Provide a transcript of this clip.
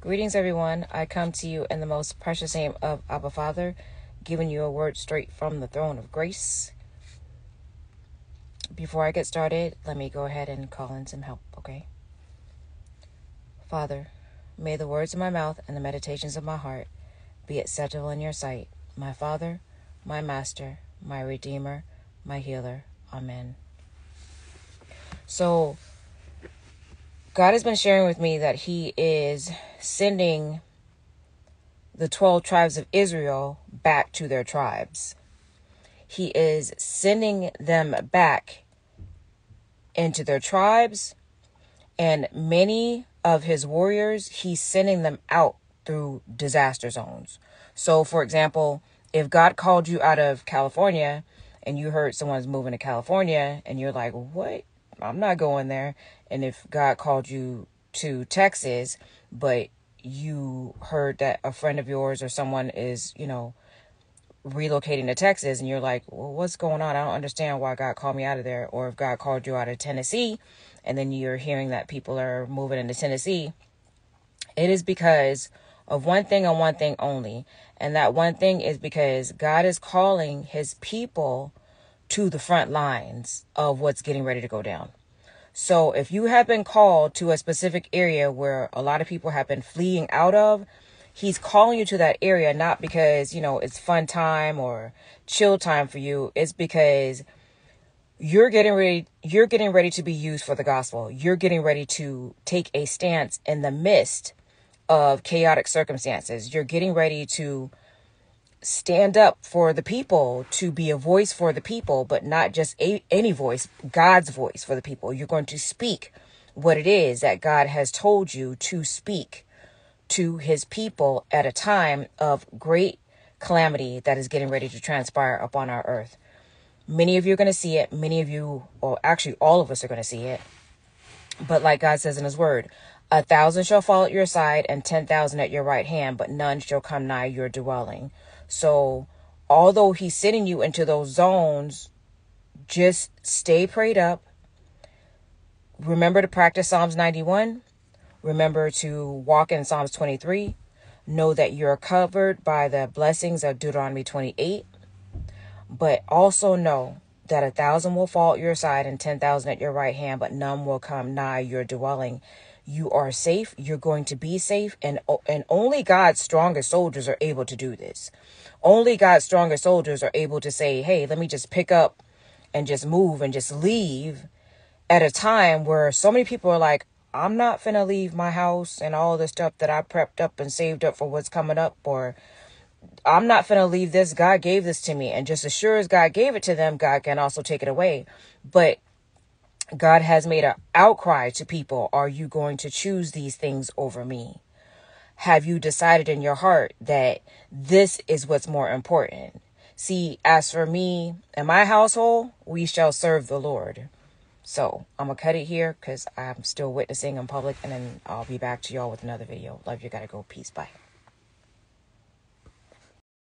Greetings, everyone. I come to you in the most precious name of Abba Father, giving you a word straight from the throne of grace. Before I get started, let me go ahead and call in some help, okay? Father, may the words of my mouth and the meditations of my heart be acceptable in your sight, my Father, my Master, my Redeemer, my Healer. Amen. So, God has been sharing with me that He is sending the 12 tribes of Israel back to their tribes. He is sending them back into their tribes, and many of His warriors, He's sending them out through disaster zones. So, for example, if God called you out of California and you heard someone's moving to California and you're like, what? I'm not going there. And if God called you to Texas, but you heard that a friend of yours or someone is, relocating to Texas, and you're like, well, what's going on? I don't understand why God called me out of there. Or if God called you out of Tennessee and then you're hearing that people are moving into Tennessee, it is because of one thing and one thing only. And that one thing is because God is calling His people to the front lines of what's getting ready to go down. So if you have been called to a specific area where a lot of people have been fleeing out of, He's calling you to that area, not because, it's fun time or chill time for you. It's because you're getting ready to be used for the gospel. You're getting ready to take a stance in the midst of chaotic circumstances. You're getting ready to stand up for the people, to be a voice for the people, but not just any voice, God's voice for the people. You're going to speak what it is that God has told you to speak to His people at a time of great calamity that is getting ready to transpire upon our earth. Many of you are going to see it. Many of you, or actually all of us, are going to see it. But like God says in His word, 1,000 shall fall at your side and 10,000 at your right hand, but none shall come nigh your dwelling. So although He's sending you into those zones, just stay prayed up. Remember to practice Psalms 91. Remember to walk in Psalms 23. Know that you're covered by the blessings of Deuteronomy 28. But also know that 1,000 will fall at your side and 10,000 at your right hand, but none will come nigh your dwelling. You are safe. You're going to be safe. And only God's strongest soldiers are able to do this. Only God's strongest soldiers are able to say, hey, let me just pick up and just move and just leave at a time where so many people are like, I'm not finna leave my house and all the stuff that I prepped up and saved up for what's coming up, or I'm not finna leave this. God gave this to me. And just as sure as God gave it to them, God can also take it away. But God has made an outcry to people. Are you going to choose these things over me? Have you decided in your heart that this is what's more important? See, as for me and my household, we shall serve the Lord. So I'm going to cut it here because I'm still witnessing in public, and then I'll be back to y'all with another video. Love you. Gotta go. Peace. Bye.